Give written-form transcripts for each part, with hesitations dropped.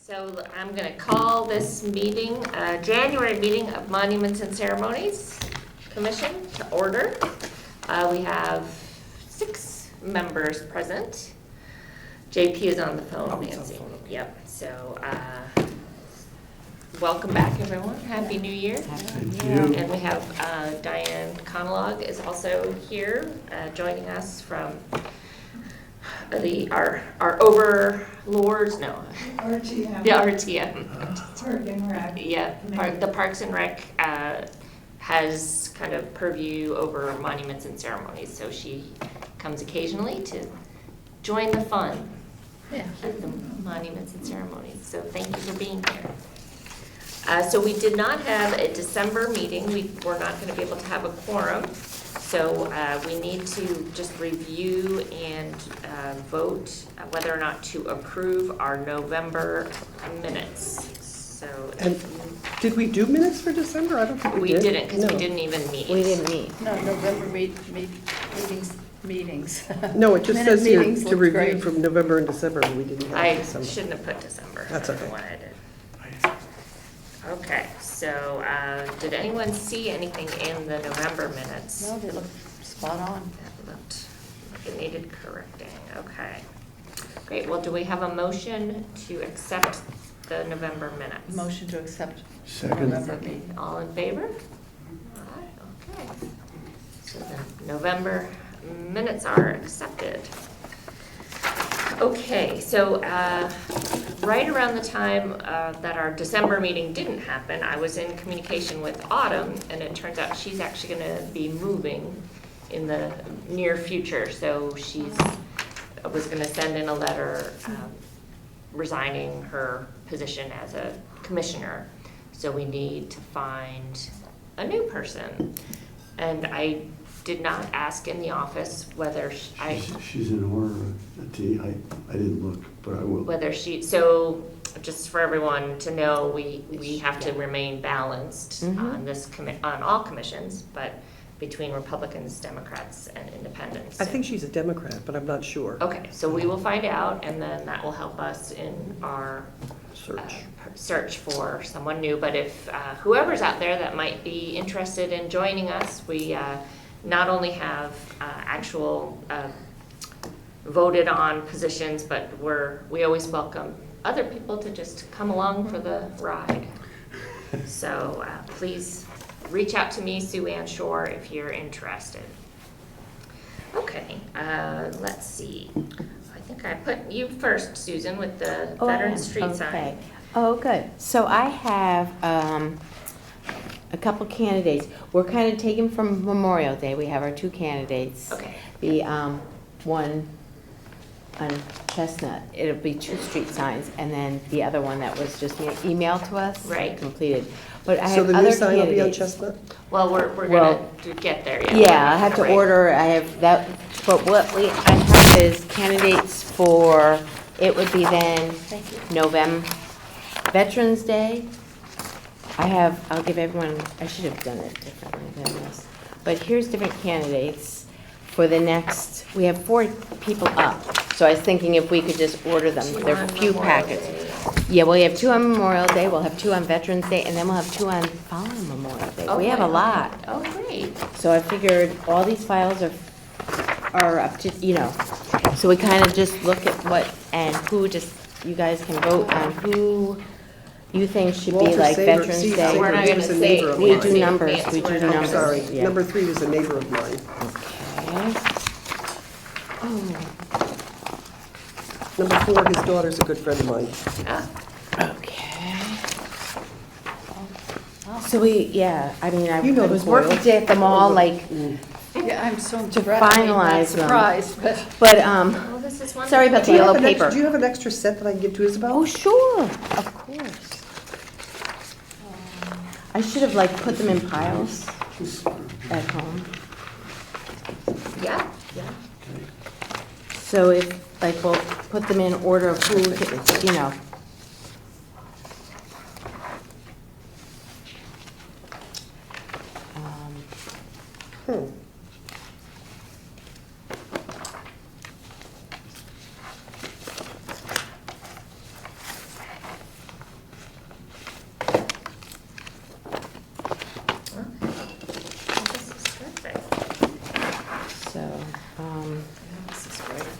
So I'm going to call this meeting, January meeting of Monuments and Ceremonies Commission to order. We have 6 members present. JP is on the phone, Nancy. Yep, so welcome back, everyone. Happy New Year. Thank you. And we have Diane Conalog is also here, joining us from our overlords, no. RTM. The RTM. Park and Rec. Yeah, the Parks and Rec has kind of purview over monuments and ceremonies, so she comes occasionally to join the fun at the monuments and ceremonies. So thank you for being here. So we did not have a December meeting. We were not going to be able to have a quorum. So we need to just review and vote whether or not to approve our November minutes. So And did we do minutes for December? I don't think we did. we didn't, because No. we didn't even meet. We didn't meet. No, November meetings. No, it just Minute says here meetings to look review great. from November and December, and we didn't I have December. shouldn't have put December. That's I don't know okay. why I did. Okay, so did anyone see anything in the November minutes? No, they look spot on. That looked like it needed correcting. Okay. Great. Well, do we have a motion to accept the November minutes? Motion to accept Second. November meeting. All in favor? All right, okay. So the November minutes are accepted. Okay, so right around the time that our December meeting didn't happen, I was in communication with Autumn, and it turns out she's actually going to be moving in the near future. So I was going to send in a letter resigning her position as a commissioner. So we need to find a new person. And I did not ask in the office whether She's in order, I didn't look, but I will. so just for everyone to know, we have to remain balanced on on all commissions, but between Republicans, Democrats, and Independents. I think she's a Democrat, but I'm not sure. Okay, so we will find out, and then that will help us in our search for someone new. But if whoever's out there that might be interested in joining us, we not only have actual voted on positions, but we always welcome other people to just come along for the ride. So please reach out to me, Sue Ann Shore, if you're interested. Okay, let's see. I think I put you first, Susan, with the Veterans Street sign. Oh, good. So I have a couple candidates. We're kind of taken from Memorial Day. We have our 2 candidates. Okay. The one on Chestnut, it'll be 2 street signs, and then the other one that was just emailed to us. Right. Completed. But I So have the other new sign will be on candidates. Chestnut? Well, we're Well, gonna get there. Yeah, I have to Right. order, I have that, but what I have is candidates for, it would be then November, Veterans Day. I'll give everyone, I should have done it differently than this. But here's different candidates for the next, we have 4 people up. So I was thinking if we could just order them, there are a few packets. Yeah, well, we have 2 on Memorial Day, we'll have 2 on Veterans Day, and then we'll have 2 on following Memorial Day. We have a lot. Oh, great. So I figured all these files are up to, so we kind of just look at what, and who just, you guys can vote on who you think should be Walter like Saber- Veterans see, Day. We're not He gonna was a say. neighbor of We mine. do numbers, Nancy, we do we're not Oh, numbers. gonna- sorry. Yeah. Number 3 was a neighbor of mine. Okay. Number 4, his daughter's a good friend of mine. Ah, Okay. So I You know I the was working Boyles. to get them all like, Yeah, I'm so To not finalize them. surprised, but but, well, this is one. sorry about Do the you have yellow an ex- paper. Do you have an extra set that I can give to Isabel? Oh, sure, of course. I should have like put them in piles at home. Yeah. So if, like, we'll put them in order of who, Hmm.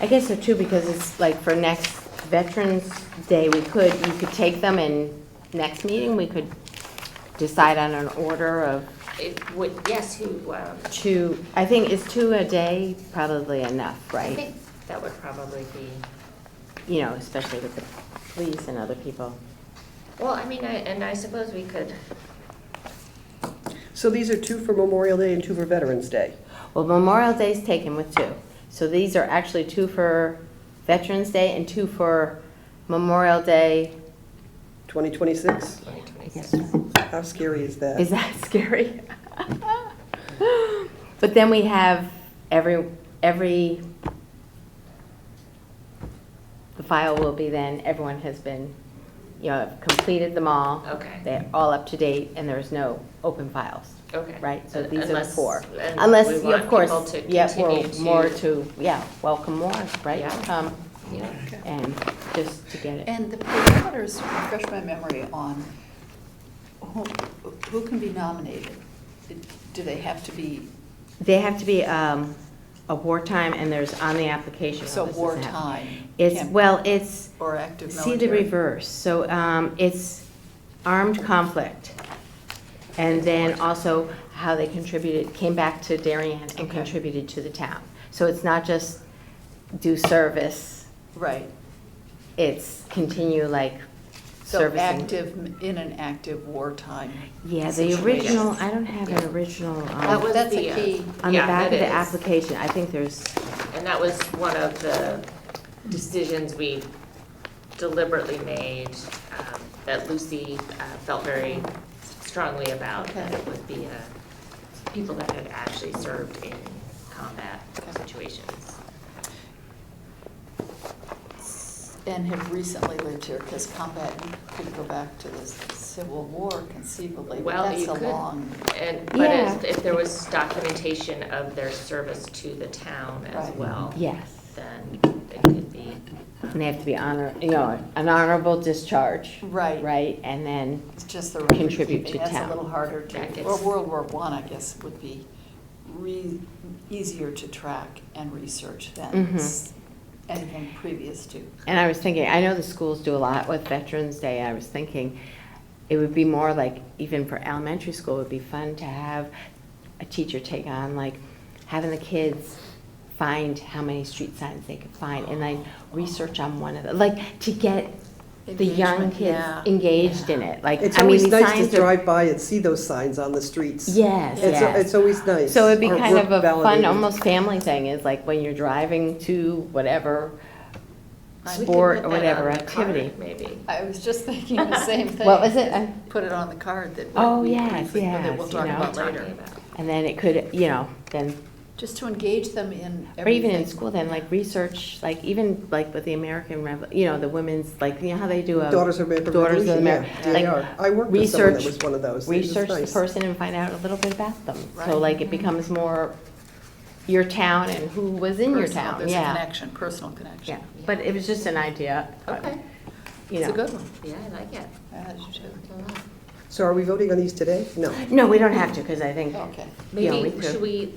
I guess so too, because it's like for next Veterans Day, you could take them and next meeting, we could decide on an order of It would, yes, who, two, I think is 2 a day probably enough, I right? think that would probably be, You know, especially with the police and other people. well, I mean, I suppose we could, So these are 2 for Memorial Day and 2 for Veterans Day. Well, Memorial Day's taken with 2. So these are actually 2 for Veterans Day and 2 for Memorial Day. 2026? 2026. How scary is that? Is that scary? But then we have the file will be then, everyone has been, you know, completed them all. Okay. They're all up to date and there's no open files, Okay. right? So these are the Unless- 4. and Unless, we you- want of course, people to yeah, continue we're to- more to, welcome more, right? Yeah. Come Yeah. and just to get it. And the parameters, refresh my memory on who can be nominated? Do they have to be, They have to be a wartime, and there's on the application. so this doesn't have- wartime? It's, camp- well, it's, Or active see military? the reverse. So it's armed conflict. And then also how they contributed, came back to Darien and Okay. contributed to the town. So it's not just do service, Right. it's continue like So servicing. active, in an active wartime. Yeah, the situation. original, I don't have an original, That was That's the, a key. on the yeah, back of that the is. application, I think there's, And that was one of the decisions we deliberately made, that Lucy felt very strongly about, that it would be people that had actually served in combat situations. And have recently lived here, because combat, you could go back to the Civil War conceivably, but Well, that's you a could. long. But Yeah. if there was documentation of their service to the town as Right. well, yes. then it could be, And they have to be an honorable discharge. Right. Right, and then, It's just the record Contribute to keeping, that's a town. little harder That to, gets- or World War I guess, would be easier to track and research than Mhm. anything previous to. and I was thinking, I know the schools do a lot with Veterans Day, I was thinking it would be more like, even for elementary school, it would be fun to have a teacher take on, like, having the kids find how many street signs they could find, and then research on one of them, like, to get the young Engagement, kids yeah. engaged in it, like, It's I mean, always these nice signs to are. drive by and see those signs on the streets. Yes, yes. It's always nice. So it'd be Our kind work of a fun, validated. almost family thing, is like when you're driving to whatever we could sport put or that whatever on the card, activity. maybe. I was just thinking the same thing. What was it? Put it on the card that. Oh, we- yes, that yes, we'll talk you know. about Talking later. about. And then it could, then, Just to engage them in everything. or even in school, then, like, research, like, even like with the American the women's, like, you know how they do a. Daughters of American Daughters of Revolution, America. yeah, Like, DAR. I worked with someone that research- was one of those. It was Research the nice. person and find out a little bit about them. So Right. like, it becomes more your town and who was in your Personal, town, there's a yeah. connection, personal connection. Yeah, but it was just an idea. Okay, You It's a know. good one. yeah, I like it. I do too. So are we voting on these today? No. No, we don't have to, because I think, Okay. Yeah, we Maybe, could. should we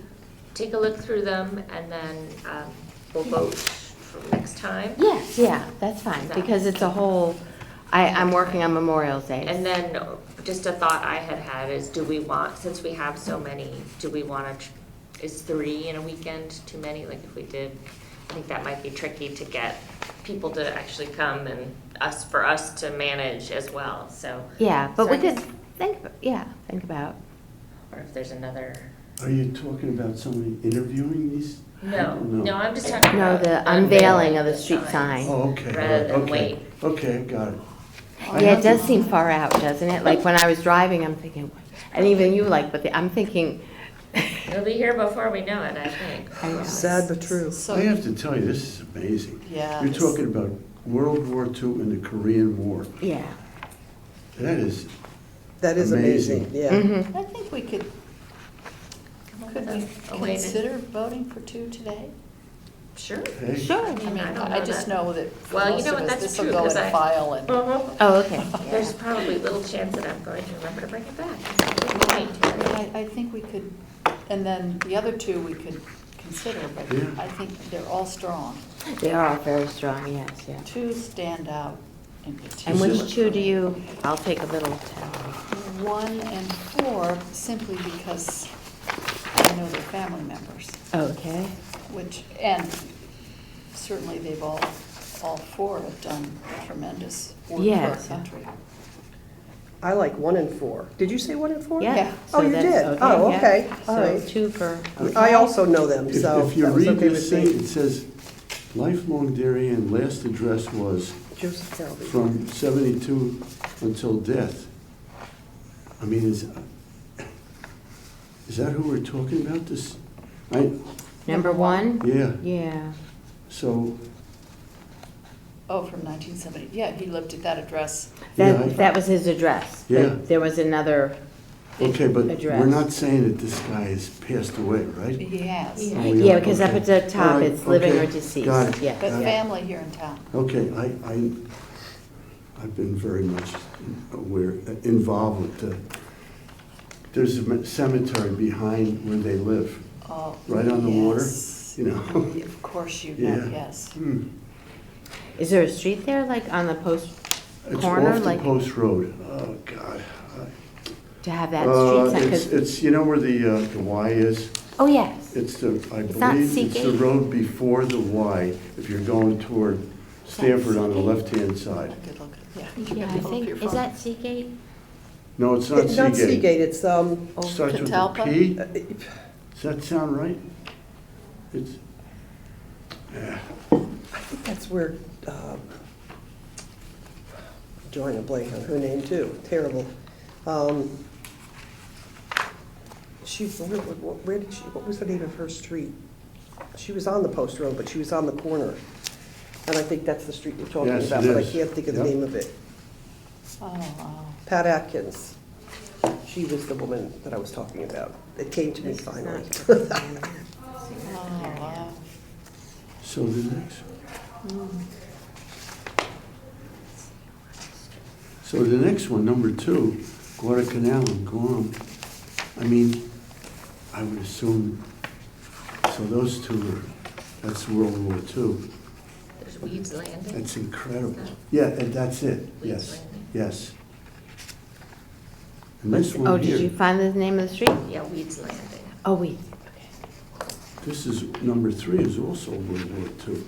take a look through them and then we'll vote for next time? yes, yeah, that's fine, because it's a whole, I'm working on Memorial Day. And then just a thought I had is, do we want, since we have so many, do we want to, is 3 in a weekend too many? Like if we did, I think that might be tricky to get people to actually come and for us to manage as well, so. Yeah, but we So I could think about, Or if there's another, Are you talking about somebody interviewing these? no, I'm just talking no, about. the unveiling of the street signs. sign. Oh, okay. Rather than okay. wait. Okay, got it. Yeah, it does seem far out, doesn't it? Like, when I was driving, I'm thinking, and even you, like, but I'm thinking. It'll be here before we know it, I think. I know. Sad but true. So, I have to tell you, this is amazing. yeah. You're this- talking about World War II and the Korean War. Yeah. That is, That is amazing, Amazing. yeah. Mhm. I think we could A way to- consider voting for 2 today. Sure. hey, Sure. I mean, I don't I know just that. know that for Well, you most know of what, us, that's this will true, go in 'cause a I- file and. Oh, okay. There's probably little chance that I'm going to remember to bring it back. That's a good point. I think we could, and then the other 2 we could consider, but Yeah. I think they're all strong. They are very strong, yes, yeah. Two stand out in particular. And which two do you, I'll take a little tally. 1 and 4, simply because I know their family members, Okay. and certainly they've all 4 have done tremendous work for our Yes. country. I like 1 and 4. Did you say 1 and 4? Yeah. Oh, So you that's did? Oh, yeah. okay, all So right. 2 for, I okay. also know them, so If you that was read okay this with thing, me. it says lifelong Darien, last address was Joseph Calvi. from 72 until death. I mean, is that who we're talking about? This, Number 1? yeah, Yeah. so, Oh, from 1970. Yeah, he lived at that address. Yeah, That was his address. Yeah. But there was another okay, but address. we're not saying that this guy has passed away, right? He has. Yeah. Oh, we Yeah, are? because up Okay. at the top, All right, it's living okay. or deceased. Got it. Yeah. But Yeah. family here in town. Okay, I've been very much involved with there's a cemetery behind where they live, Oh, right on the water, yes. you know? Of course you know, Yeah. yes. Hmm. Is there a street there, like on the post It's corner, off the like post road. Oh, God. to have that street? sign? 'Cause- It's, you know where the Y is? Oh, yes. It's I It's not believe it's the Seagate? road before the Y, if you're going toward Stanford on the Seagate? left-hand side. Good look, yeah. Yeah, I think, is that Seagate? No, it's not It's not Seagate. Seagate, it's, Oh, Starts with a Catalpa? P? Does that sound right? It's, yeah. I think that's where, drawing a blank on her name too, terrible. Where did she, what was the name of her street? She was on the post road, but she was on the corner. And I think that's the street you're talking Yes, about, it but I is. can't think of the Yep. name of it. Oh, wow. Pat Atkins. She was the woman that I was talking about. It came to me This is finally. not- Oh, wow. So the next, so the next one, number 2, Guadalcanal and Guam. I mean, I would assume, so those 2 are, that's World War II. There's Weeds Landing. That's incredible. Yeah, and that's it, Weeds yes, Landing. yes. And this Oh, one did you here, find the name of the street? Yeah, Weeds Landing. Oh, wait. Okay. this is, number 3 is also World War II.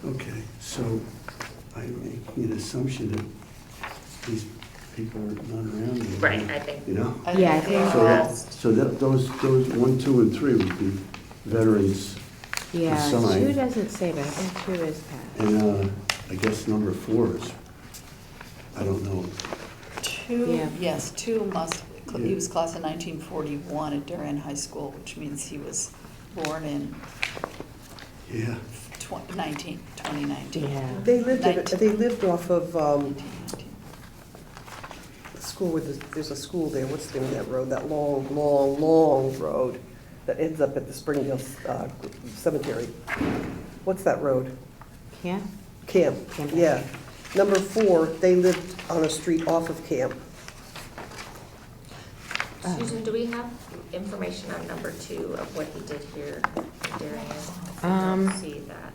Okay, so I'm making an assumption that these people are not around anymore. Right, I think. You know? Yeah, I they think- So are. that, so that, those 1, 2, and 3 would be veterans. Yeah, sign. 2 doesn't say, but I think 2 is passed. And I guess number 4 is, I don't know. 2, Yeah. yes, 2 must, he was class of 1941 at Darien High School, which means he was born in Yeah, 2019. Yeah. They lived off of, 1919. the school where there's a school there, what's the name of that road? That long, long, long road that ends up at the Springdale Cemetery. What's that road? Yeah? Camp, Camp. yeah. Number 4, they lived on a street off of Camp. Susan, do we have information on number 2 of what he did here in Darien? I Um, don't see that.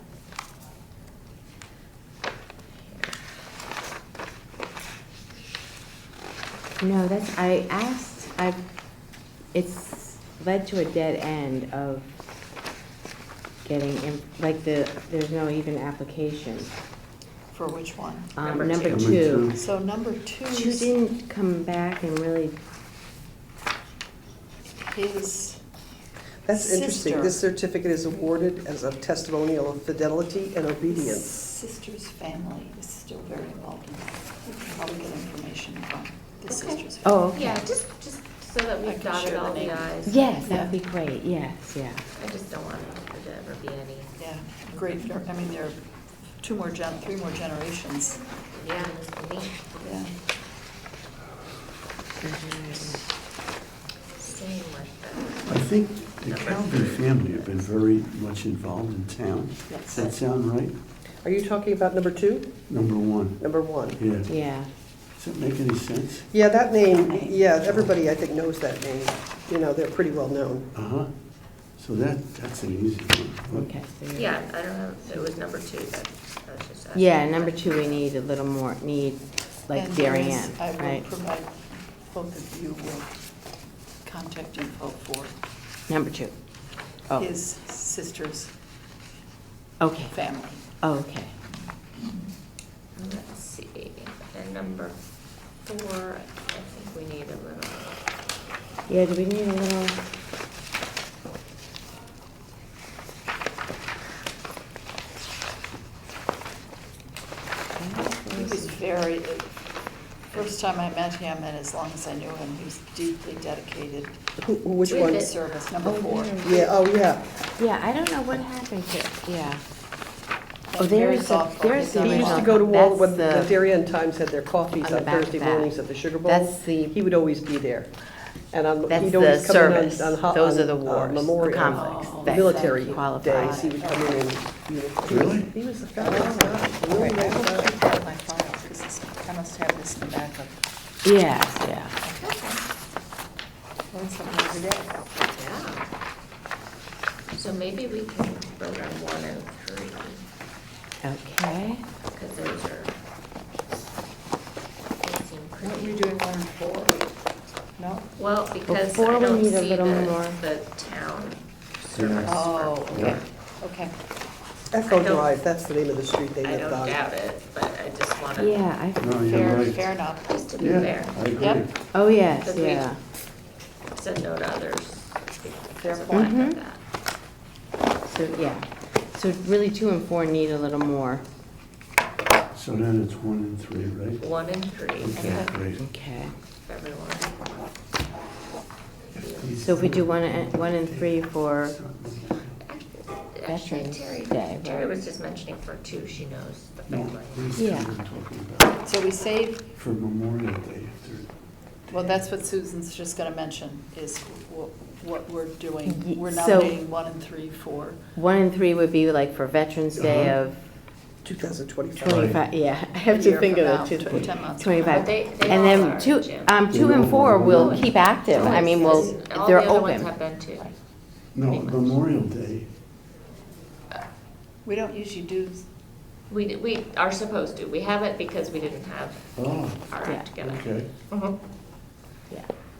No, it's led to a dead end of getting, there's no even application. For which one? Number Number Number 2. 2. So number 2 2 is didn't come back and really, his That's interesting. Sister. This certificate is awarded as a testimonial of fidelity and obedience. sister's family is still very involved in that. We can probably get information from the Okay. sister's family. oh, okay. Yeah, just so that I we've can dotted share the all the name. i's. Yes, that would be great, yes, yeah. I just don't want there to ever be any, Yeah, great, I mean, there are 3 more generations. yeah, this is neat. Yeah. Same with I think the Calvin family have been very much involved in town. Yes. Does that sound right? Are you talking about number 2? Number 1, Number 1? yeah. Yeah. Does that make any sense? Yeah, that name, yeah, everybody I think knows that name. You know, they're pretty well known. Uh-huh. So that's an easy one. Okay. so you're- Yeah, I don't know if it was number 2 that I was just asking. Yeah, number 2, we need a little more, like And there is- Darien, I will right? provide both of you with contact info for Number 2. Oh, his sister's okay, family. okay. Let's see, and number 4, I think we need a little, Yeah, do we need a little? He was very, first time I met him, and as long as I knew him, he was deeply dedicated Which Wait a one? minute. to service. Number 4. Yeah, oh, yeah. Yeah, I don't know what happened to, yeah. Oh, And very there's the, thoughtful. there's the He He used to original. go to all, That's when the Darien Times had their coffees on the on back of Thursday that. mornings at the Sugar Bowl. That's the- He would always be there. And on, That's he'd the always come in service. on Those are the wars, Memorial, the conflicts Oh, that military qualify. days, he would come in uniform. Really? He was a fabulous guy, really Right, I nice will guy. keep that in my files, because I must have this in the backup. Yes, yeah. Learn something every day. yeah. So maybe we can vote on 1 and 3, Okay. because those are, they seem Weren't we pretty. doing 1 and 4? No? Well, because Before I we don't need a see little more. the town service. Oh, for- okay, okay. Echo I don't- Drive, that's the name of the street they I lived don't on. doubt it, but I just want to, Yeah, I, No, you're Fair, right. fair enough. just to be Yeah, fair, I agree. Yep. oh, yes, Because we- yeah. said no to others. Fair because of point. lack of Mhm. that. So, yeah. So really 2 and 4 need a little more. So then it's 1 and 3, right? 1 and 3, Okay, great. Okay. everyone. So if we do 1 and 3 for, Actually, Veterans Terry, Day, Terry right? was just mentioning for 2, she knows the No, family. these Yeah. two we're talking about. So we save, For Memorial Day, if they're. well, that's what Susan's just gonna mention, is what we're doing. Ye- We're so- nominating 1 and 3 for, 1 and 3 would be like for Veterans Day Uh-huh. of 2025. 25, yeah, I have A to year think from of now, it, 10 months. 25. But they And all then are, 2 Jim. and 4 will keep active, I mean, All we'll, they're the other ones open. have been too. No, Pretty much. Memorial Day. we don't usually do, We are supposed to, we haven't because we didn't have Oh, our Yeah. act together. okay. Mhm. Yeah.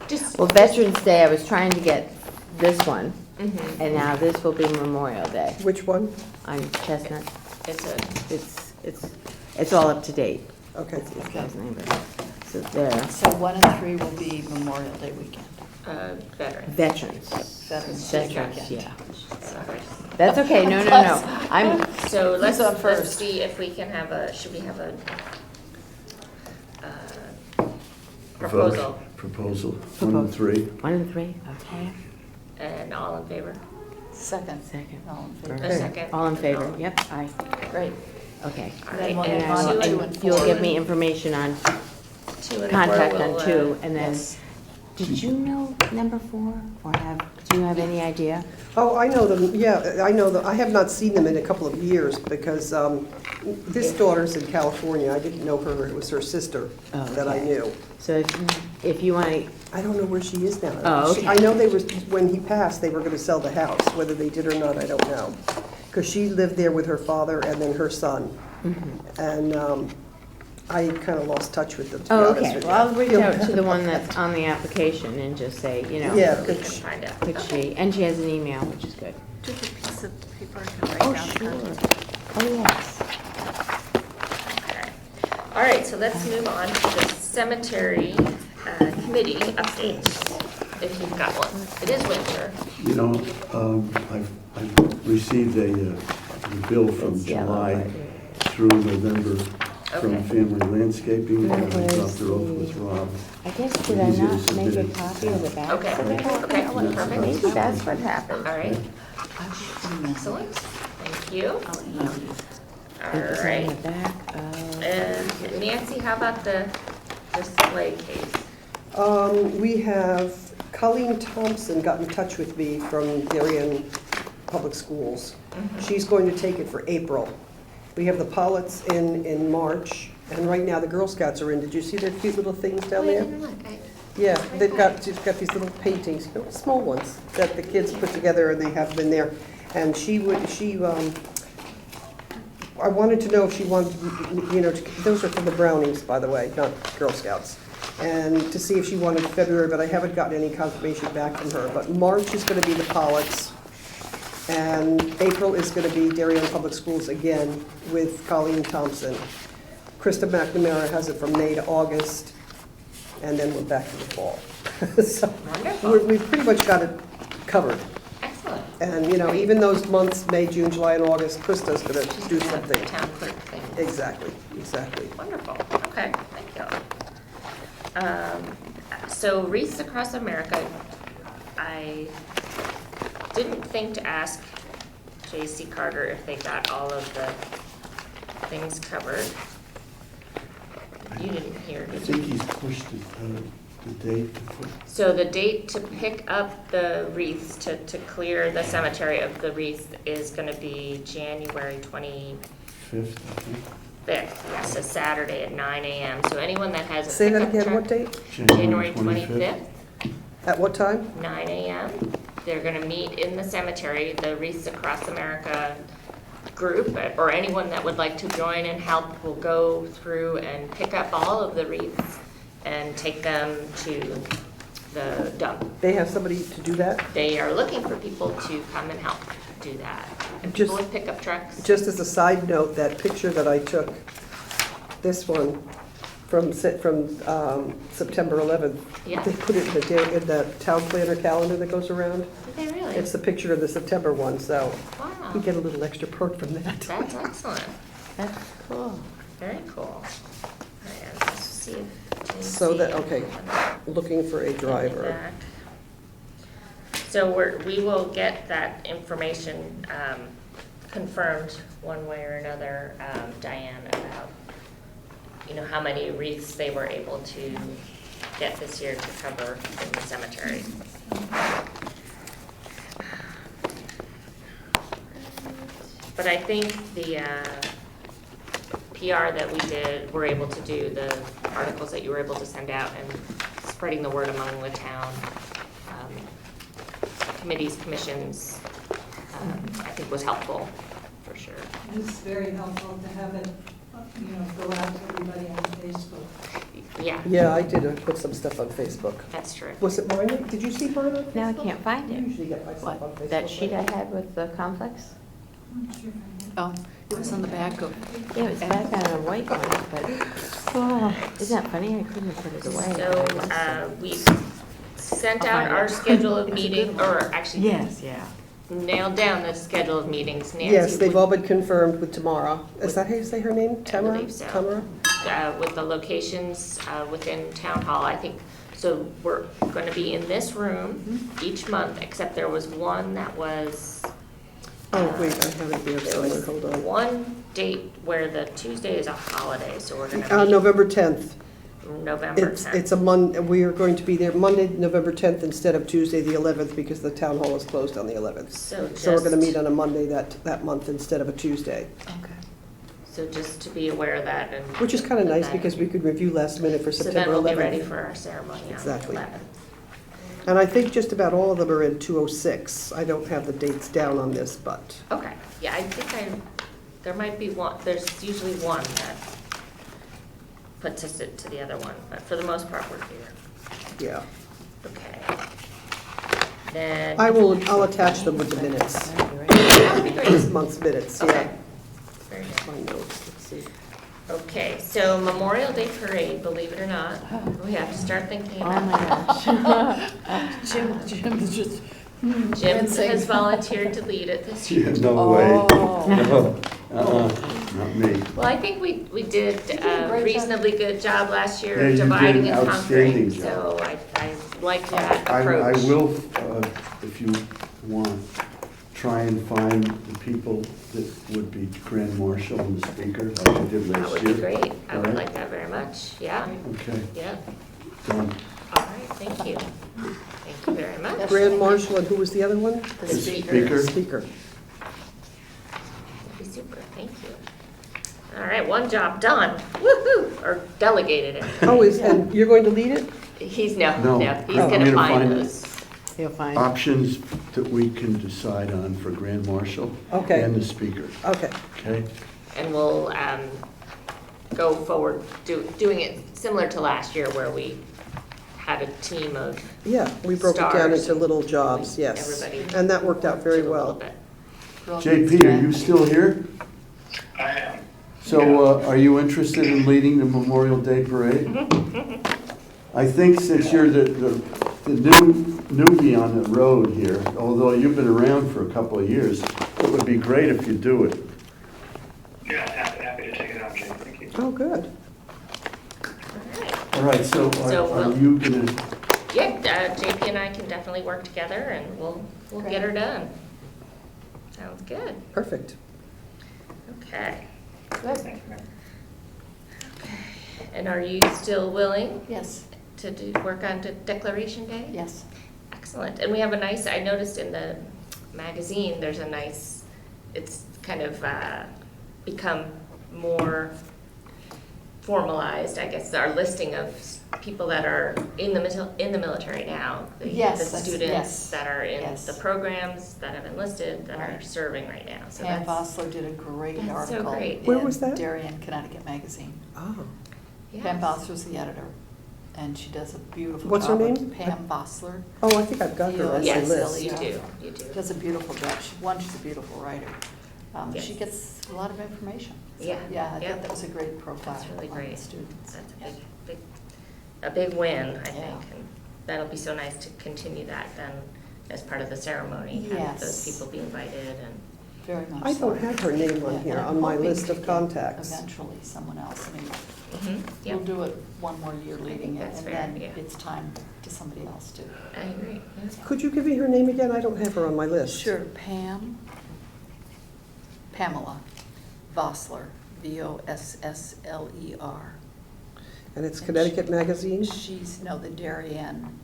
Just. Well, Veterans Day, I was trying to get this one, Mhm. and now this will be Memorial Day Which one? on Chestnut. It's a, It's all up to date. Okay. okay. So there, So 1 and 3 will be Memorial Day weekend. veteran. Veterans. Veterans Day Veterans, weekend. yeah. Sorry. That's okay, no, no, no. I'm, So let's on first? see if we can have should we have a proposal? Vote. Proposal, 1 and 3. 1 and 3, okay. And all in favor? Second. Second. All in favor. A second. All in favor, yep, aye, Great. okay. All And right, then we'll and move on to two 2 and and You'll 4. give me information on 2 and 4 contact will, on 2, and then, Yes. did you know number 4? Or do you have any idea? Oh, I know them, yeah, I know them. I have not seen them in a couple of years because this daughter's in California. I didn't know her, it was her sister Oh, that I okay. knew. So if you want to, I don't know where she is now. Oh, She- okay. I know they were, when he passed, they were gonna sell the house. Whether they did or not, I don't know. Because she lived there with her father and then her son. And I kind of lost touch with them, to be oh, honest okay, with you. well, I'll reach Feel out to bad the one about that's on the application and just say, you know. Yeah. we can find out. Could she, and she has an email, which is good. Do you have a piece of paper I can write Oh, down sure. contact? Oh, yes. Okay. All right, so let's move on to the cemetery committee update, if you've got one. It is winter. You know, I've received a bill from It's yellow, July right? through November from Okay. Family Landscaping, and I Where's dropped her off with the- Rob. I guess, did I Easy to not make a submit. copy of the back? Okay, of it? okay, That's perfect. Maybe that's what happened. All right, I will email. excellent. Thank you. I'll email you. All Think it's on right. the back of- And Nancy, how about the display case? We have Colleen Thompson got in touch with me from Darien Public Schools. She's going to take it for April. We have the Pollets in March, and right now the Girl Scouts are in. Did you see their cute little things down Oh, I there? didn't look. Yeah, she's got these little paintings, small ones, that the kids put together and they have them in there. And I wanted to know if she wanted, those are from the Brownies, by the way, not Girl Scouts. And to see if she wanted February, but I haven't gotten any confirmation back from her. But March is gonna be the Pollocks. And April is gonna be Darien Public Schools again with Colleen Thompson. Krista McNamara has it from May to August, and then we're back to the fall. So Wonderful. we've pretty much got it covered. Excellent. And, even those months, May, June, July, and August, Krista's gonna do something. Town clerk thing. Exactly. Wonderful, okay, thank you. So Wreaths Across America, I didn't think to ask J.C. Carter if they got all of the things covered. You didn't hear, I did think you? he's pushed the date to put So the date to pick up the wreaths, to clear the cemetery of the wreaths is gonna be January 25th, 5th, I think. yes, a Saturday at 9 a.m. So anyone that has a Say that pickup again, truck. what date? January 25th. At what time? 9 a.m. They're gonna meet in the cemetery, the Wreaths Across America group, or anyone that would like to join and help will go through and pick up all of the wreaths and take them to the dump. They have somebody to do that? They are looking for people to come and help do that. And Just- people with pickup trucks. Just as a side note, that picture that I took, this one, from September 11th. Yeah. They put it in the town planner calendar that goes around. Did they really? It's the picture of the September one, so Wow, we get a little extra perk from that. that's excellent. That's cool. Very cool. All right, let's see if. So that, JC okay, looking for a driver. back. So we will get that information confirmed one way or another, Diane, about, how many wreaths they were able to get this year to cover in the cemetery. But I think the PR that we did, we're able to do, the articles that you were able to send out and spreading the word among the town committees, commissions, I think was helpful, for sure. It's very helpful to have it, go out to everybody on Facebook. Yeah, Yeah, I did put some stuff on Facebook. that's true. Was it mine? Did you see mine on Facebook? Now I can't find I it. usually get my stuff on What, Facebook. that sheet I had with the complex? I'm not sure if I Oh, it was on the back of, Yeah, it was back on a white one, but, oh, isn't that funny? I couldn't put it away. So we sent I'll out find our it. schedule of It's a good meetings, one. or actually yes, yeah. nailed down the schedule of meetings. Nancy Yes, they've would- all been confirmed with Tamara. Is that how you say her name? Tamara? believe so. Tamara? With the locations within town hall, I think. So we're going to be in this room each month, except there was one that was. Oh, wait, I have it here There somewhere, was hold on. one date where the Tuesday is a holiday, so we're going to be November 10th. November It's 10th. a we are going to be there Monday, November 10th instead of Tuesday, the 11th, because the town hall is closed on the 11th. So So we're going to just- meet on a Monday that month instead of a Tuesday, Okay. So just to be aware of that. And which is kind of nice that- because we could review last minute for So then September we'll 11th. be ready for our ceremony on the Exactly. 11th. And I think just about all of them are in 206. I don't have the dates down on this, but Okay, yeah, I think there might be one, there's usually one that puts us to the other one, but for the most part, we're here. yeah. Okay. Then. I'll attach them with the minutes, That would be great. this month's minutes, Okay. yeah. Very good. My notes, let's see. Okay, so Memorial Day Parade, believe it or not, we have to start thinking Oh about my that. gosh. Jim is just. Jim has volunteered to lead it this year. Yeah, no way. Oh. No, not me. Well, I think we did did a a great reasonably good job last year Yeah, of you did dividing an and outstanding conquering, job. so I like that I approach. will, if you want, try and find the people that would be grand marshal and the speaker, like I did That last would year. be great. I would All right? like that very much. Yeah, Okay, yeah. done. All right, thank you. Thank you very much. Grand Marshal, and who was the other one? The The speaker. Speaker. That'd be super, thank you. All right, one job done. Woo-hoo, or delegated it. Oh, and you're going to lead it? He's No, he's no, gonna to find find- those. You'll find. Options that we can decide on for Grand Marshal. Okay. And the speaker, Okay, okay? And we'll go forward doing it similar to last year where we had a team of yeah, we broke it down Stars. into little jobs, yes. Everybody And that worked out very did a little well. bit. Brilliant JP, are you strategy. still here? I am. So are you interested in leading the Memorial Day Parade? I think since you're the newbie on the road here, although you've been around for a couple of years, it would be great if you do it. Yeah, happy to take it on, Jay. Thank you. Oh, good. All right, so So are we'll- you gonna, Yeah, JP and I can definitely work together and we'll get her done. Sounds good. Perfect. Okay. Good. Thank you, ma'am. And are you still willing Yes, to work on Declaration Day? yes. Excellent. And we have a nice, I noticed in the magazine, there's a nice, it's kind of become more formalized, I guess, our listing of people that are in the military now. Yes, The that's- students yes, that are in yes. the programs that have enlisted, that are Right. serving right now. So Pam that's, Vossler did a great That's so article great. Where was that? in Darien, Connecticut magazine. Oh, Pam yes. Vossler's the editor, and she does a beautiful job. What's her name? Pam Vossler. oh, I think I've got her on my Yes, list. you Yeah. do, you do. Does a beautiful job. She's a beautiful writer. Yes. She gets a lot of information. So, Yeah, Yeah, I yeah. thought that was a great profile That's really on the great. students. That's a big win, I think. Yeah. And that'll be so nice to continue that then as part of the ceremony. Have those Yes. people be invited and, Very much I so. don't have her name on Yeah, here, and I'm on my hoping list to of get contacts. Eventually, someone else. I mean, yeah, we'll do it one more year leading it, that's and fair, then yeah. it's time to somebody else to. I agree. Yeah. Could you give me her name again? I don't have her on my list. Sure, Pamela Vossler, Vossler. And it's Connecticut Magazine? No, the Darien,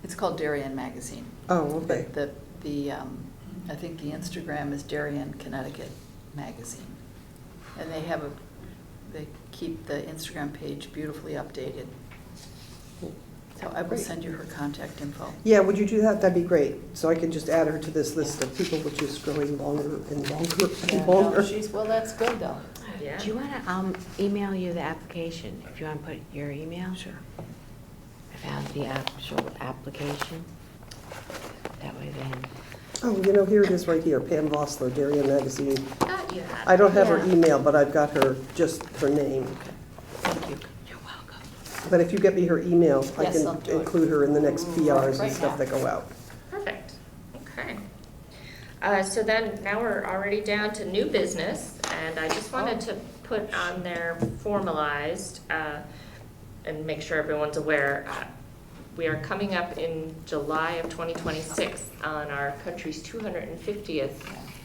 it's called Darien Magazine. Oh, okay. But I think the Instagram is Darien, Connecticut Magazine. And they keep the Instagram page beautifully updated. So I will Great. send you her contact info. Yeah, would you do that? That'd be great. So I can just add her to this list of people, which is growing longer and longer Yeah, and no, longer. well, that's good though. Yeah. Do you want to email you the application, if you want to put your email? Sure. I found the actual application. That way then. Oh, here it is right here, Pam Vossler, Darien Magazine. Thought you had. I don't have her Yeah. email, but I've got just her name. Thank you. You're welcome. But if you get me her email, I Yes, I'll can do it. include her in the next PRs Right and stuff now. that go out. Perfect. Okay. So then, now we're already down to new business, and I just wanted to put on there formalized, and make sure everyone's aware, we are coming up in July of 2026 on our country's 250th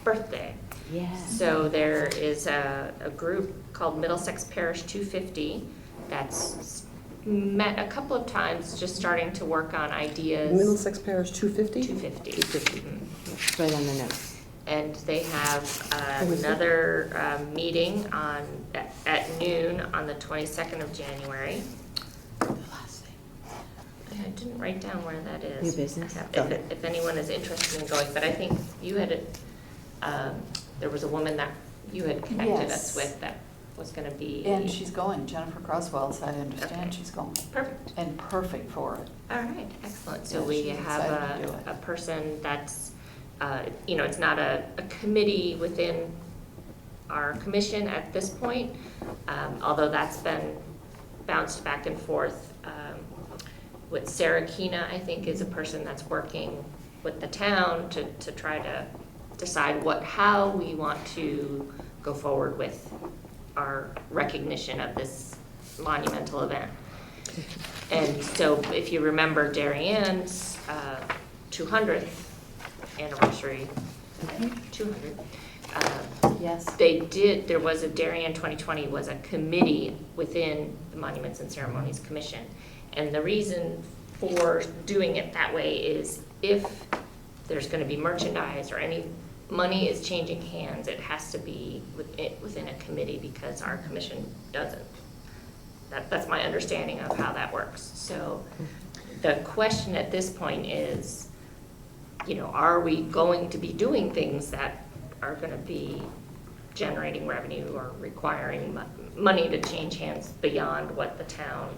birthday. Yes. So there is a group called Middlesex Parish 250 that's met a couple of times, just starting to work on ideas. Middlesex Parish 250? 250. 250. Mhm. It's right on the notes. And they have Oh, is it? another meeting at noon on the 22nd of January. The last thing. I didn't write down where that is. New business? Got it. If anyone is interested in going, but I think you had, there was a woman that you had connected us Yes. with that was gonna be. And she's going, Jennifer Croswell's, I understand Okay. she's going, Perfect. and perfect for it. All right, excellent. So Yeah, we she's have excited to do it. a person that's, it's not a committee within our commission at this point, although that's been bounced back and forth. With Sarah Kina, I think, is a person that's working with the town to try to decide how we want to go forward with our recognition of this monumental event. And so if you remember Darienne's 200th anniversary, 200, Yes. there was Darien 2020 was a committee within the Monuments and Ceremonies Commission. And the reason for doing it that way is if there's going to be merchandise or any money is changing hands, it has to be within a committee because our commission doesn't That's my understanding of how that works. So the question at this point is, are we going to be doing things that are going to be generating revenue or requiring money to change hands beyond what the town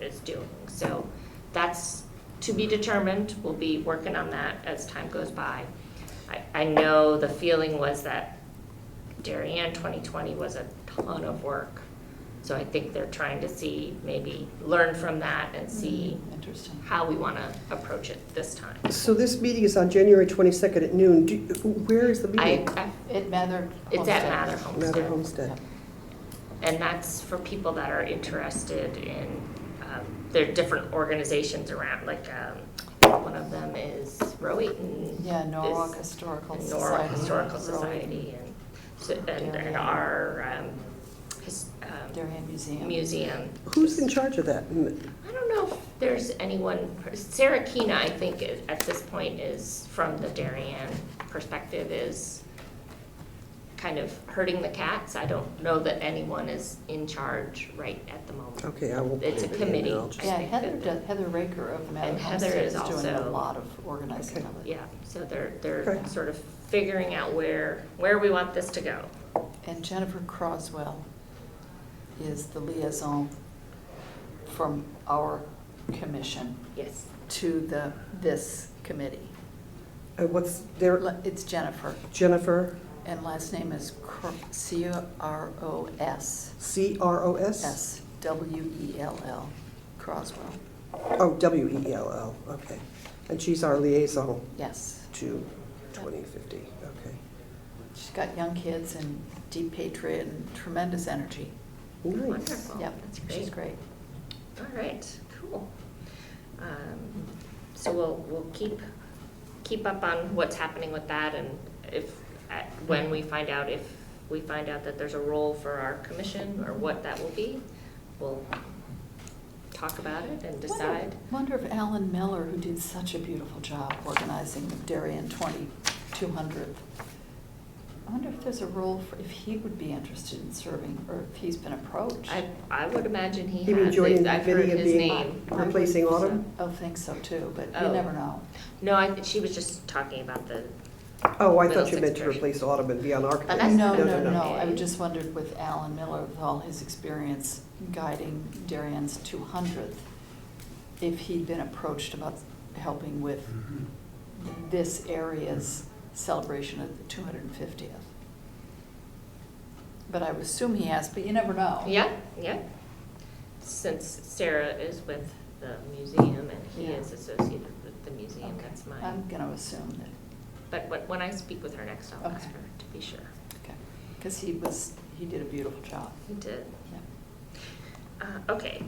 is doing? So that's to be determined. We'll be working on that as time goes by. I know the feeling was that Darien 2020 was a ton of work. So I think they're trying to maybe learn from that and see Interesting. how we want to approach it this time. So this meeting is on January 22nd at noon. Where is the meeting? At Mather It's at Homestead. Mather Homestead. Mather Homestead. And that's for people that are interested in, there are different organizations around, like one of them is Rowayton. Yeah, Norwalk Historical and Society. Norwalk Historical Rowayton. Society and our Darien Museum. museum. Who's in charge of that? I don't know if there's anyone, Sarah Keena, I think, at this point is, from the Darien perspective, is kind of herding the cats. I don't know that anyone is in charge right at the moment. Okay, I will. It's a committee. I'll just- Yeah, I think Heather Raker of Mather And Heather Homestead is is doing a also- lot of organizing Okay. of it. Yeah, so they're Okay. sort of figuring out where we want this to go. And Jennifer Croswell is the liaison from our commission Yes. to this committee. What's their, It's Jennifer, Jennifer, and last name is C-R-O-S. C-R-O-S? S-W-E-L-L, Croswell, Oh, W-E-L-L, okay. And she's our liaison yes. to 2050, okay. She's got young kids and deep patriot and tremendous energy. Nice. Wonderful. Yep, That's she's great. great. All right, cool. So we'll keep up on what's happening with that, and when we find out, if we find out that there's a role for our commission or what that will be, we'll talk about it and decide. Wonder if Alan Miller, who did such a beautiful job organizing the Darien 2200th, I wonder if there's a role for, if he would be interested in serving, or if he's been approached. I would imagine he You mean has. joining the I've heard committee and his being name. replacing Autumn? I think so too, but Oh. you never know. No, she was just talking about the. Oh, I thought you Middlesex meant to version. replace Autumn and be on our committee. that's No, fine. no, no, I just wondered with Alan Miller, with all his experience guiding Darien's 200th, if he'd been approached about helping with this area's celebration of the 250th. But I would assume he has, but you never know. Yeah. Since Sarah is with the museum and he Yeah. is associated with the museum, Okay. that's mine. I'm gonna assume that, But when I speak with her next, I'll ask Okay. her to be sure. okay, because he did a beautiful job. He did. Yeah. Okay,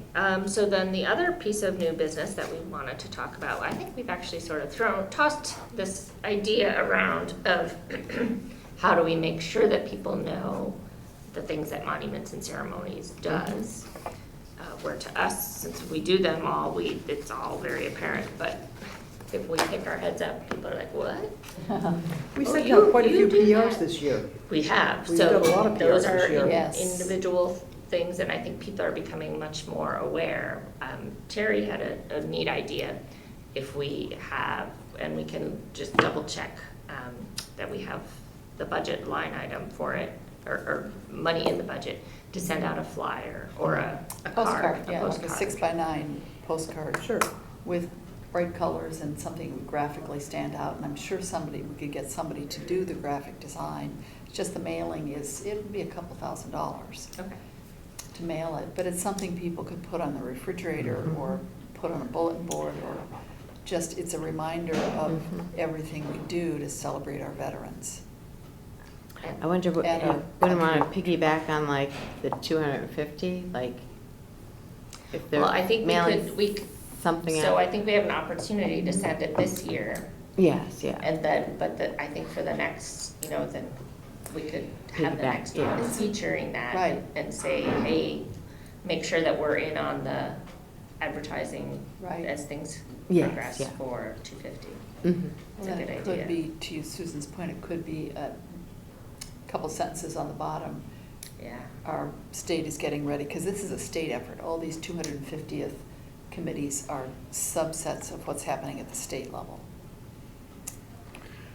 so then the other piece of new business that we wanted to talk about, I think we've actually sort of tossed this idea around of how do we make sure that people know the things that Monuments and Ceremonies does. Where to us, since we do them all, it's all very apparent, but if we pick our heads up, people are like, what? We Oh, sent you- out quite a you few do PRs that. this year. We have, We've so done a lot of those PRs this are year. Yes. individual things, and I think people are becoming much more aware. Terry had a neat idea, if we have, and we can just double check that we have the budget line item for it, or money in the budget, to send out a flyer or a card. Postcard, a yeah, like a postcard. 6x9 postcard. Sure. With bright colors and something that would graphically stand out, and I'm sure we could get somebody to do the graphic design. It's just the mailing it would be a couple $1,000s Okay. to mail it, but it's something people could put on the refrigerator or put on a bulletin board, or just, it's a reminder of everything we do to celebrate our veterans. I wonder, And our wouldn't want to country. piggyback on like the 250, like if they're Well, I think mailing we could, something so I out. think we have an opportunity to send it this year. Yes, yeah. And then, I think for the next, then we could have the Piggyback, next yeah. one featuring that. Right. And say, hey, make sure that we're in on the advertising Right. as things Yes, progress yeah. for 250. Mhm. It's a Well, good it idea. could be, to use Susan's point, it could be a couple sentences on the bottom Yeah. our state is getting ready, because this is a state effort. All these 250th committees are subsets of what's happening at the state level.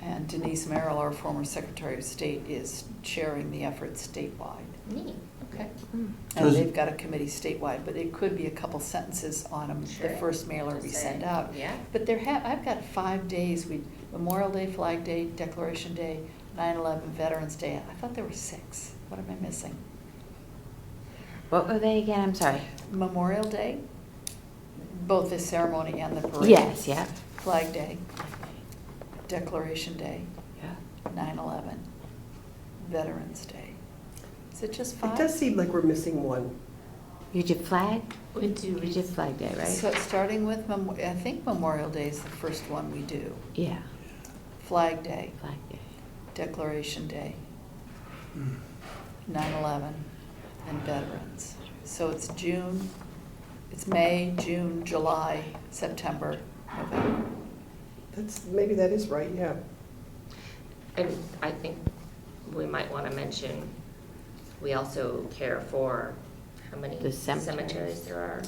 And Denise Merrill, our former Secretary of State, is chairing the effort statewide. Neat, okay. And Does- they've got a committee statewide, but it could be a couple sentences on the Sure. first mailer we Just send say, out. yeah. But I've got 5 days, Memorial Day, Flag Day, Declaration Day, 9/11, Veterans Day. I thought there were 6. What am I missing? What were they again? I'm sorry. Memorial Day, both the ceremony and the parade. Yes, yeah. Flag Day, Declaration Day, Yeah. 9/11, Veterans Day. Is it just 5? It does seem like we're missing one. You did flag? We do. You did Flag Day, right? So starting with, I think Memorial Day is the first one we do. Yeah, Flag Day, Flag Day. Declaration Day, 9/11, and Veterans. So it's May, June, July, September, November. Maybe that is right, yeah. And I think we might want to mention, we also care for how many The cemeteries. cemeteries there are.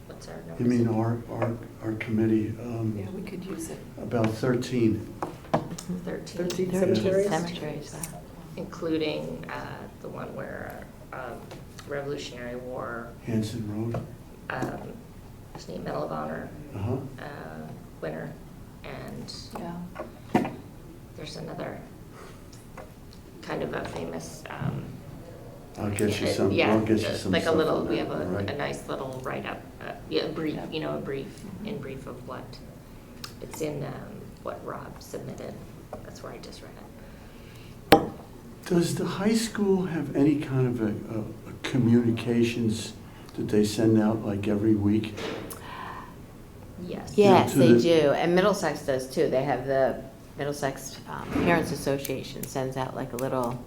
What's our number? You mean our committee, Yeah, we could use it. about 13. 13. 13 13 cemeteries? cemeteries, wow. Including the one where Revolutionary War, Hanson Road. Medal of Honor Uh-huh. winner, and Yeah. there's another kind of a famous. I'll get you some, Yeah, I'll get you some like a stuff little, on we that, have right. a nice little write-up, a brief, in brief of what, it's in what Rob submitted. That's where I just read it. Does the high school have any kind of a communications that they send out like every week? Yes. Yes, to they the- do, and Middlesex does too. They have the Middlesex Parents Association sends out like a little,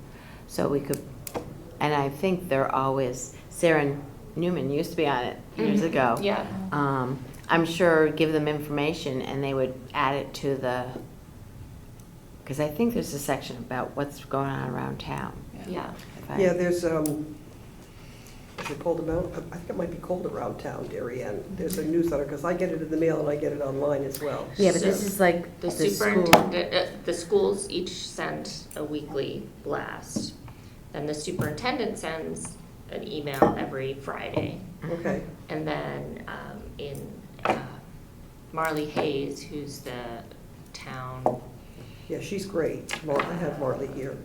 so we could, and I think they're always, Sarah Newman used to be on it years Mhm. ago. Yeah. I'm sure give them information and they would add it to the, because I think there's a section about what's going on around town. Yeah. If I- Yeah, there's, is it Cold Amount? I think it might be Cold Around Town, Darien. There's a newsletter, because I get it in the mail and I get it online as well. Yeah, but this So is like The the school. superintendent, the schools each send a weekly blast. Then the superintendent sends an email every Friday. Okay, And then Marley Hayes, who's the town, yeah, she's great. I have Marley here.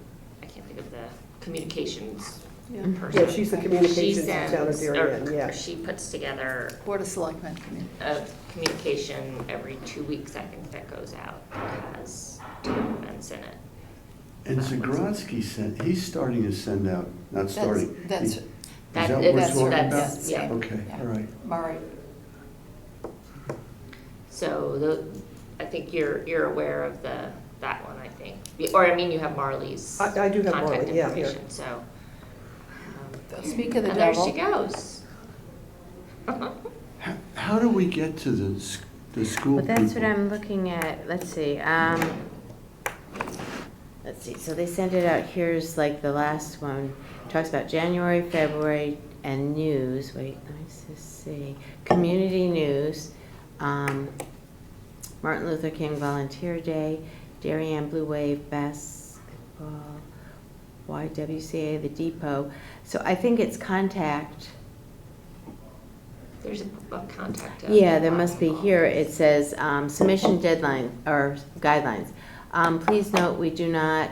I can't think of the communications Yeah. person. Yeah, she's the She communications town of sends, Darien, or yeah. she puts together Board of Selectmen committee. a communication every 2 weeks, I think, that goes out, that has town events in it. And Zagrodsky he's starting to send out, not starting. That's, Is That- that what we're that's- talking that's- about? yeah. Okay, Yeah. all right. Mari, So I think you're aware of that one, I think. Or, I mean, you have Marley's I do have contact Marley, yeah, here. information, so. speak of the And devil. there she goes. How do we get to the school But that's what people? I'm looking at, let's see, so they sent it out, here's like the last one, talks about January, February, and news, wait, let me just see, community news, Martin Luther King Volunteer Day, Darien Blue Wave Basketball, YWCA, the Depot, so I think it's contact. There's a contact. Yeah, there must be here, it says submission deadline, or guidelines. Please note, we do not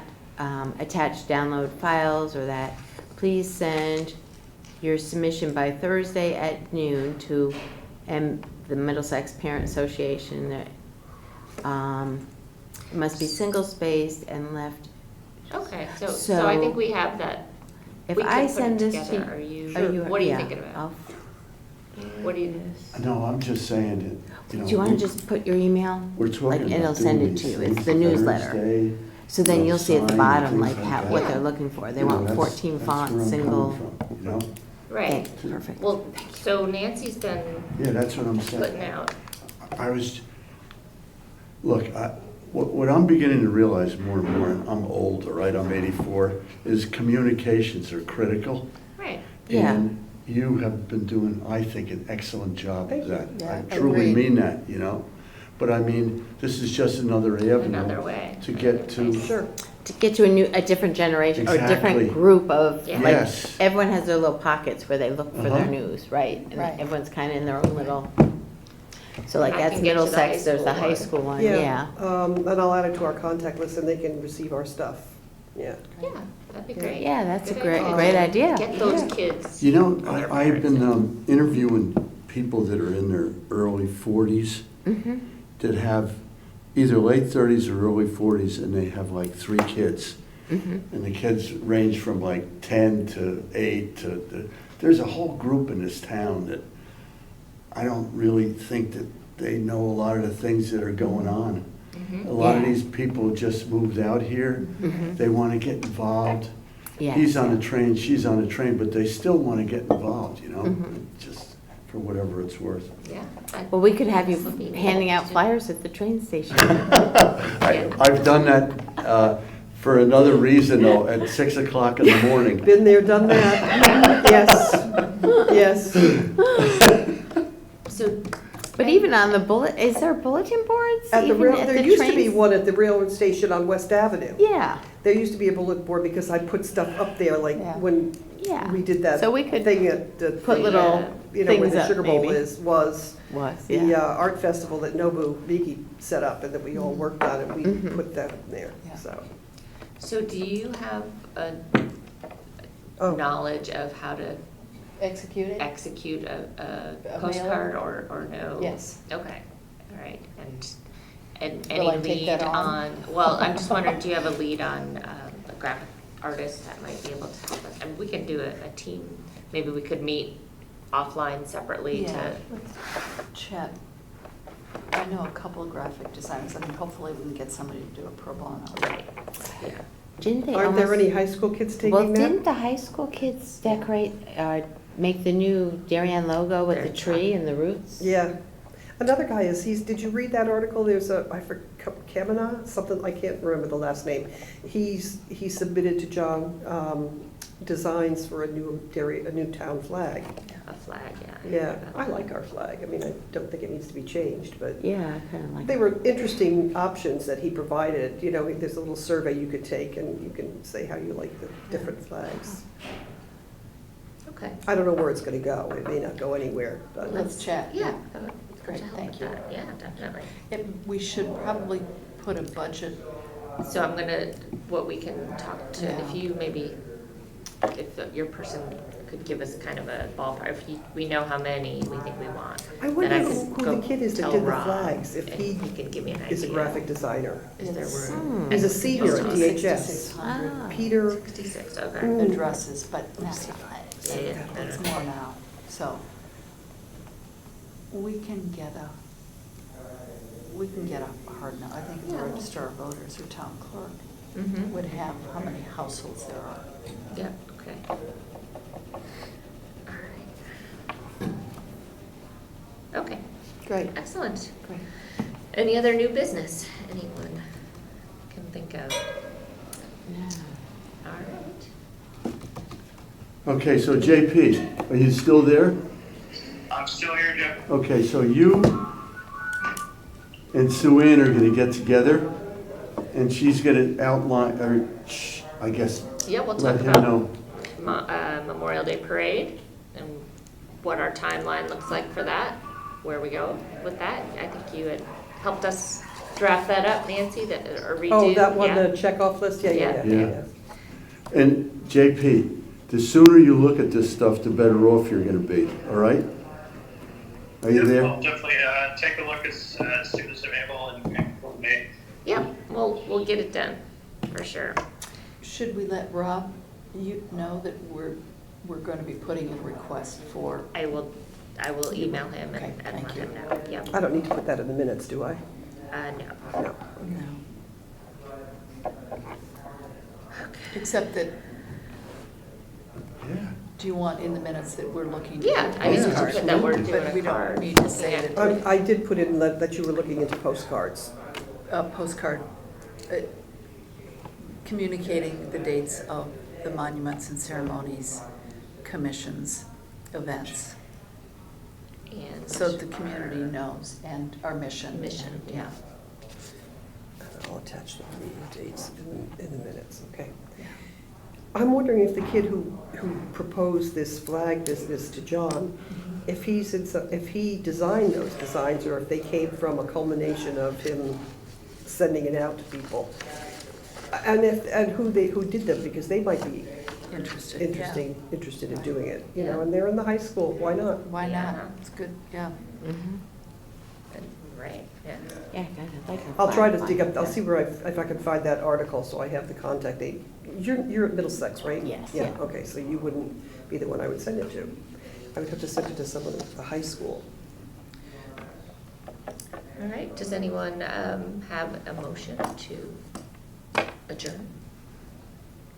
attach download files or that. Please send your submission by Thursday at noon to the Middlesex Parent Association. It must be single-spaced and left. Okay, so I think we have that. If We can I put it send this to together. Are you, you- what are you yeah, thinking about? I'll- What do you? No, I'm just saying that, Do you want to just put your email? We're talking Like, about it'll send doing it to these you, it's things, the newsletter. Veterans Day, So then you'll see at the sign, bottom, things like, like what that. they're looking for. They You know, want that's- 14 that's where fonts, I'm single. coming from, you know? Right. Okay, perfect. Well, so Nancy's been Yeah, that's what I'm saying. putting out. I was, look, what I'm beginning to realize more and more, and I'm old, all right, I'm 84, is communications are critical. Right. Yeah. And you have been doing, I think, an excellent job Thank of you. that. Yeah, I truly agreed. mean that, you know? But I mean, this is just another Another avenue way. to get to, Sure. To get to a different generation, or a Exactly. different group of, Yeah. like, Yes. everyone has their little pockets where they look for their Uh-huh. news, right? And Right. everyone's kind of in their own little, so like I that's can get to the Middlesex, high there's the school high one. school one, yeah. And I'll add it to our contact list and they can receive our stuff. Yeah. Yeah, that'd be Yeah. great. Yeah, that's a Good great idea. Get those Yeah. kids. you know, and their I've been parents interviewing people that are in their early 40s Mhm. that have either late 30s or early 40s, and they have like 3 kids. Mhm. And the kids range from like 10 to 8 there's a whole group in this town that I don't really think that they know a lot of the things that are going on. Mhm. A lot of Yeah. these people just moved out here. Mhm. They want to get involved. Yes. He's on a train, she's on a train, but they still want to get involved, you know? Mhm. Just for whatever it's worth. Yeah. Well, we could have you This would be handing out neat. flyers at the train station. I've done that for another reason though, at 6 o'clock in the morning. Been there, done that. Yes, yes. So, But even on the is there bulletin boards? At the even rail, at there the used to be trains? one at the railroad station on West Avenue. Yeah, There used to be a bulletin board because I put stuff up there, like Yeah. when yeah. we did that So we could thing at the, put little you know, where things the up, Sugar Bowl maybe. was the yeah. art festival that Nobu Miki set up and that we all worked on, and we Mhm. put that in there, Yeah. so. do you have a Oh. knowledge of how to Execute it? execute a A postcard or no? Yes. Okay, all right, and Will I any take lead that on? on, well, I'm just wondering, do you have a lead on a graphic artist that might be able to help us? And we can do a team, maybe we could meet offline separately Yeah, to, let's chat. I know a couple of graphic designers, I mean, hopefully we can get somebody to do a pro bono. right, yeah. Didn't they Aren't there almost- any high school kids Well, taking that? didn't the high school kids decorate, make the new Darien logo with the Very tree and the roots? Yeah. Another guy did you read that article? There's I forget, Kavanaugh, something, I can't remember the last name. He submitted to John designs for a new town flag. A flag, yeah. Yeah, I like our flag. I mean, I don't think it needs to be changed, but Yeah, I kind of like. they were interesting options that he provided. You know, there's a little survey you could take and you can say how you like the different flags. Okay. I don't know where it's gonna go. It may not go anywhere, but Let's chat. Yeah. Great, to help thank with you. that. Yeah, definitely. We should probably put a budget, So I'm gonna, what we can talk to, if Yeah. you maybe, if your person could give us kind of a ballpark, if we know how many we think we want. I then wonder could who go the kid is that tell did the Rob, flags, if and he can give me an idea. is a graphic designer. Is there It's- room? He's a senior at DHS. 6,600 Ah. Peter, 66, okay. Mm. addresses, but not Yeah, yeah, it's better. more now, so. We can get a hard number. I think the Yeah. registrar of voters or town clerk Mhm. would have how many households there are. Yeah, okay. All right. Okay, Great. excellent. Great. Any other new business anyone can think of? All right. Okay, so JP, are you still there? I'm still here, Jeff. Okay, so you and Sue Ann are gonna get together, and she's gonna outline, or, I guess, Yeah, we'll let talk him about know. Memorial Day Parade and what our timeline looks like for that, where we go with that. I think you had helped us draft that up, Nancy, or redo. oh, that one, yeah. the checkoff list, yeah. Yeah. And JP, the sooner you look at this stuff, the better off you're gonna be, all right? Are you there? I'll definitely take a look as soon as I'm able and coordinate. Yeah, we'll get it done, for sure. Should we let Rob know that we're going to be putting in a request for? I will email him Okay, and let thank you. him know. Yep. I don't need to put that in the minutes, do I? No. No. No. Except that, Yeah. do you want in the minutes that we're looking? to Yeah, do I just postcards? put that we're doing But we a don't card. need to say Yeah. that. I did put in that you were looking into postcards. a postcard communicating the dates of the monuments and ceremonies, commissions, events, And so that the community knows, and our mission. mission, yeah. I'll attach the dates in the minutes, okay. I'm wondering if the kid who proposed this flag business to John, if he designed those designs, or if they came from a culmination of him sending it out to people. And who did them, because they might be Interested. interested in doing it, you Yeah. know, and they're in the high school, why not? Why Yeah. not? It's good, yeah. Mhm. Right, yeah. Yeah, I'd like a I'll try to flag dig up, like I'll that. see where if I can find that article, so I have the contact date. You're at Middlesex, right? Yes. Yeah, Yeah. okay, so you wouldn't be the one I would send it to. I would have to send it to someone at the high school. All right, does anyone have a motion to adjourn?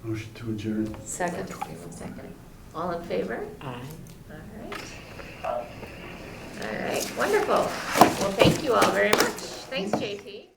Motion to adjourn. Second. Anyone second? All in favor? Aye. All right. All right, wonderful. Well, thank you all very much. Thanks, JT.